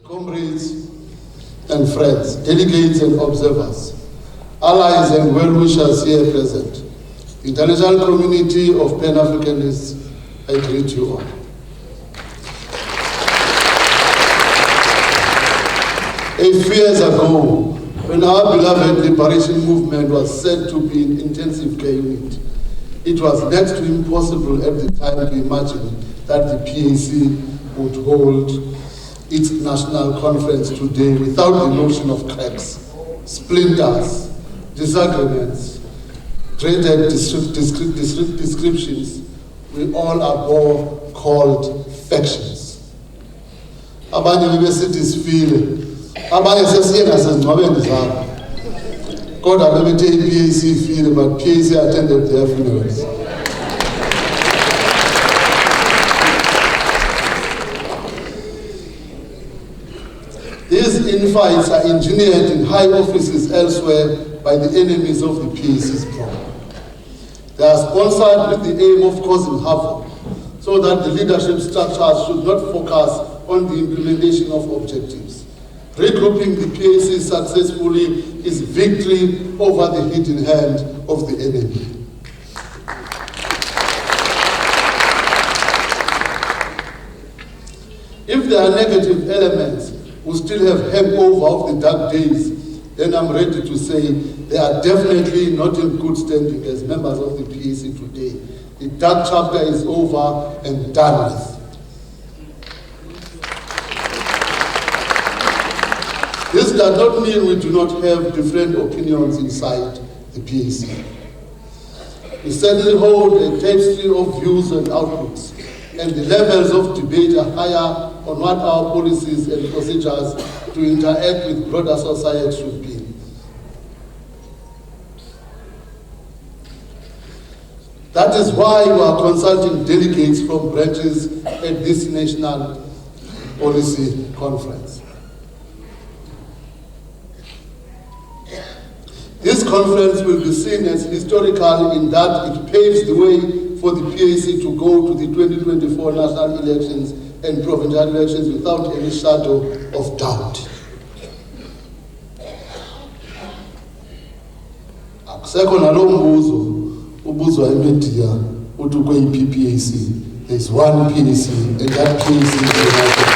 Comrades and friends, delegates and observers, allies and well-wishers here present, the international community of Pan-Africanists, I greet you all. A few years ago, when our beloved liberation movement was said to be in intensive care unit, it was next to impossible at the time to imagine that the PAC would hold its national conference today without the notion of cracks, splinters, disagreements, traded descriptions we all abhor called factions. Abanye bebesithi sifile, abanye sesiye nasezingcwabeni zabo. Kodwa bebethe i-PAC ifile, but PAC attended their funerals. These infights are engineered in high offices elsewhere by the enemies of the PAC's program. They are sponsored with the aim of causing havoc, so that the leadership structures should not focus on the implementation of objectives. Regrouping the PAC successfully is victory over the hidden hand of the enemy. If there are negative elements who still have hangover of the dark days, then I'm ready to say they are definitely not in good standing as members of the PAC today. The dark chapter is over and done with. This does not mean we do not have different opinions inside the PAC. We certainly hold a tapestry of views and outlooks, and the levels of debate are higher on what our policies and procedures to interact with broader society should be. That is why we are consulting delegates from branches at this national policy conference. This conference will be seen as historical in that it paves the way for the PAC to go to the 2024 national elections and provincial elections without any shadow of doubt. Akusekho nalo mbuzo ubuzwa emedia uthi kweyipi PAC. There's one PAC, and that PAC is united.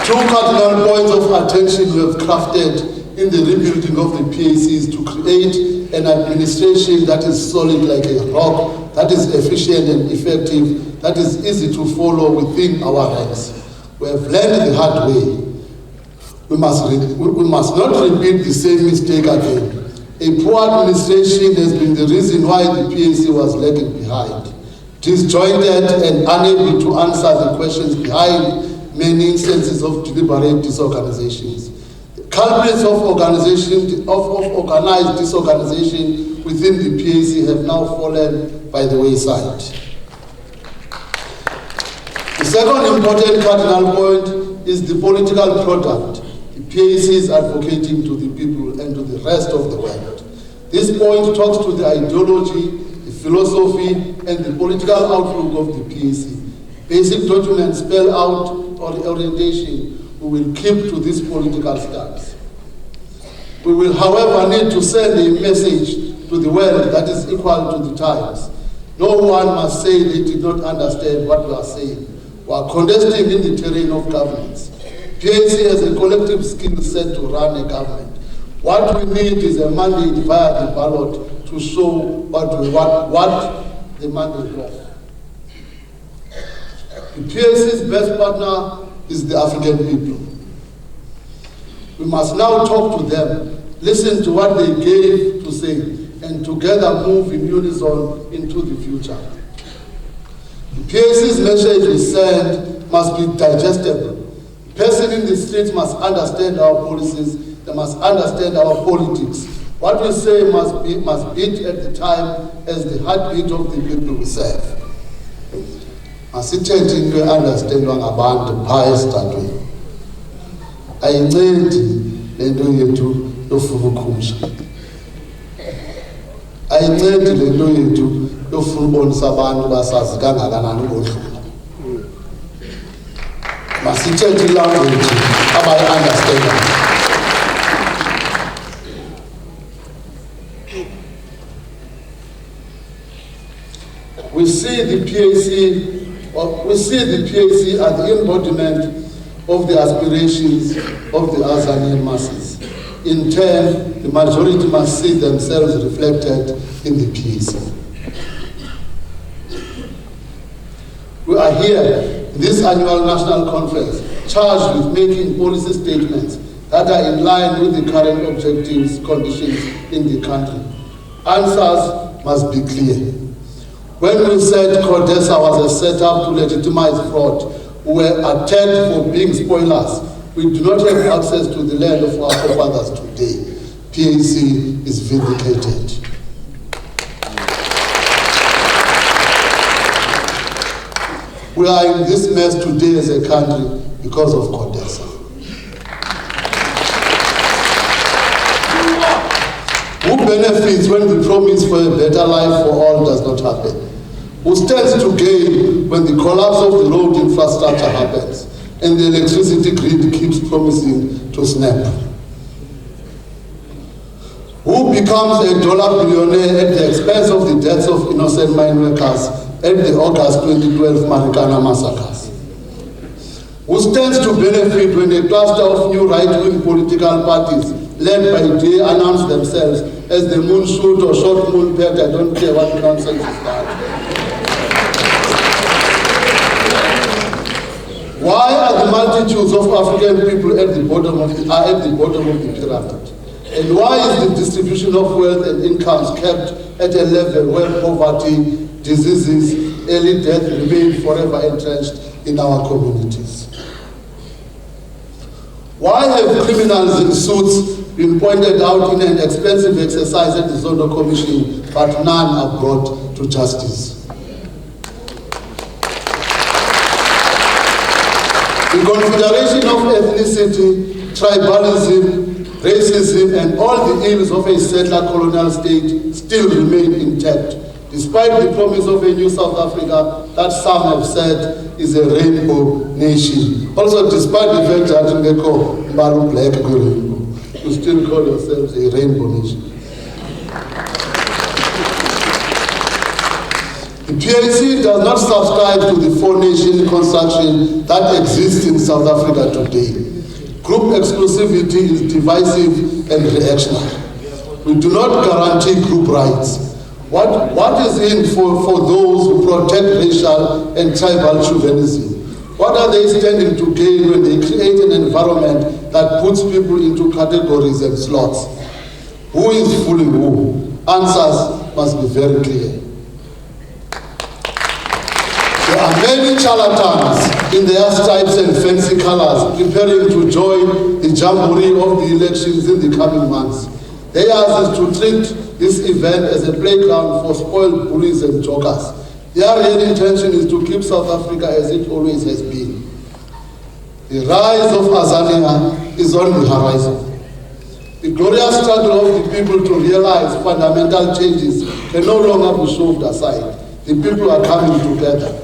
Two cardinal points of attention we have crafted in the rebuilding of the PAC is to create an administration that is solid like a rock, that is efficient and effective, that is easy to follow within our ranks. We have learned the hard way. We must not repeat the same mistake again. A poor administration has been the reason why the PAC was lagging behind, disjointed and unable to answer the questions behind many instances of deliberate disorganizations. The culprits of organized disorganization within the PAC have now fallen by the wayside. The second important cardinal point is the political product the PAC is advocating to the people and to the rest of the world. This point talks to the ideology, the philosophy, and the political outlook of the PAC. Basic documents spell out orientation we will keep to this political stance. We will, however, need to send a message to the world that is equal to the times. No one must say they did not understand what we are saying. We are contesting in the terrain of governance. PAC has a collective skill set to run a government. What we need is a mandate via the ballot to show what the mandate was. The PAC's best partner is the African people. We must now talk to them, listen to what they gave to say, and together move in unison into the future. The PAC's message we send must be digestible. The person in the streets must understand our policies, they must understand our politics. What we say must beat at the time as the heartbeat of the people we serve. Asithethe into understandwa ngabantu phaya esidadweni. Ayincedi lento yethu yofuna ukhumsha. Ayincedi lento yethu yofuna ubonisa abantu basazi kangakanani kodlula. sithethe language abayi-understand. We see the PAC as the embodiment of the aspirations of the Azanian masses. In turn, the majority must see themselves reflected in the PAC. We are here in this annual national conference charged with making policy statements that are in line with the current objectives, conditions in the country. Answers must be clear. When we said CODESA was a setup to legitimize fraud, we were attacked for being spoilers. We do not have access to the land of our forefathers today. PAC is vindicated. We are in this mess today as a country because of CODESA. Who benefits when the promise for a better life for all does not happen? Who stands to gain when the collapse of the road infrastructure happens and the electricity grid keeps promising to snap? Who becomes a dollar billionaire at the expense of the deaths of innocent mine workers at the August 2012 Marikana massacres? Who stands to benefit when a cluster of new right-wing political parties led by Day announce themselves as the moon shoot or short moon pet? I don't care what nonsense is that. Why are the multitudes of African people at the bottom of the pyramid? And why is the distribution of wealth and incomes kept at a level where poverty, diseases, early death remain forever entrenched in our communities? Why have criminals in suits been pointed out in an expensive exercise at the Zondo Commission, but none are brought to justice? The configuration of ethnicity, tribalism, racism, and all the ills of a settler colonial state still remain intact, despite the promise of a new South Africa that some have said is a rainbow nation. Also, despite the fact that they call Mbaru Black Rainbow, you still call yourselves a rainbow nation. The PAC does not subscribe to the four-nation construction that exists in South Africa today. Group exclusivity is divisive and reactionary. We do not guarantee group rights. What is in for those who protect racial and tribal chauvinism? What are they standing to gain when they create an environment that puts people into categories and slots? Who is fooling who? Answers must be very clear. There are many charlatans in their stripes and fancy colors preparing to join the jamboree of the elections in the coming months. Theirs is to treat this event as a playground for spoiled bullies and jokers. Their real intention is to keep South Africa as it always has been. The rise of Azania is on the horizon. The glorious struggle of the people to realize fundamental changes can no longer be shoved aside. The people are coming together.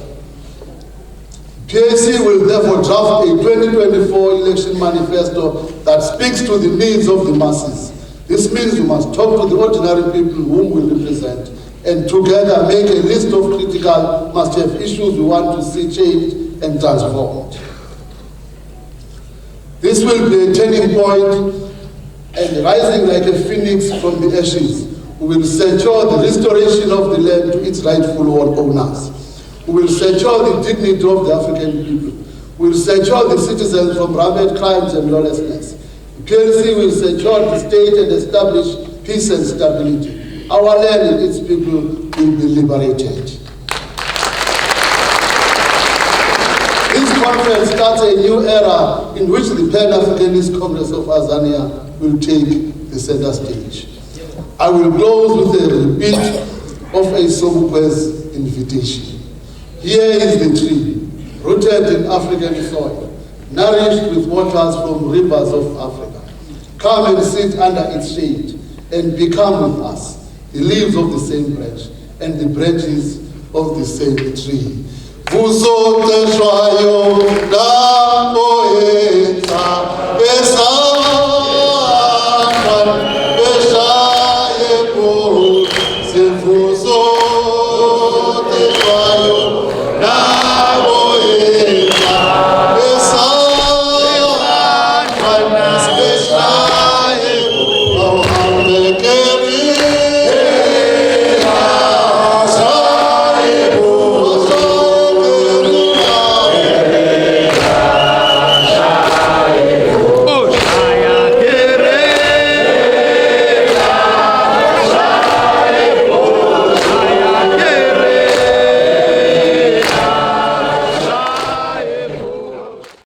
PAC will therefore draft a 2024 election manifesto that speaks to the needs of the masses. This means we must talk to the ordinary people whom we represent and together make a list of critical must-have issues we want to see changed and transformed. This will be a turning point, and rising like a phoenix from the ashes, we will secure the restoration of the land to its rightful owners. We will secure the dignity of the African people. We will secure the citizens from rampant crimes and lawlessness. The PLC will secure the state and establish peace and stability. Our land and its people will be liberated. This conference starts a new era in which the Pan-Africanist Congress of Azania will take the center stage. I will close with a repeat of a Sobukwe's invitation. Here is the tree, rooted in African soil, nourished with waters from rivers of Africa. Come and sit under its shade and become with us, the leaves of the same branch and the branches of the same tree.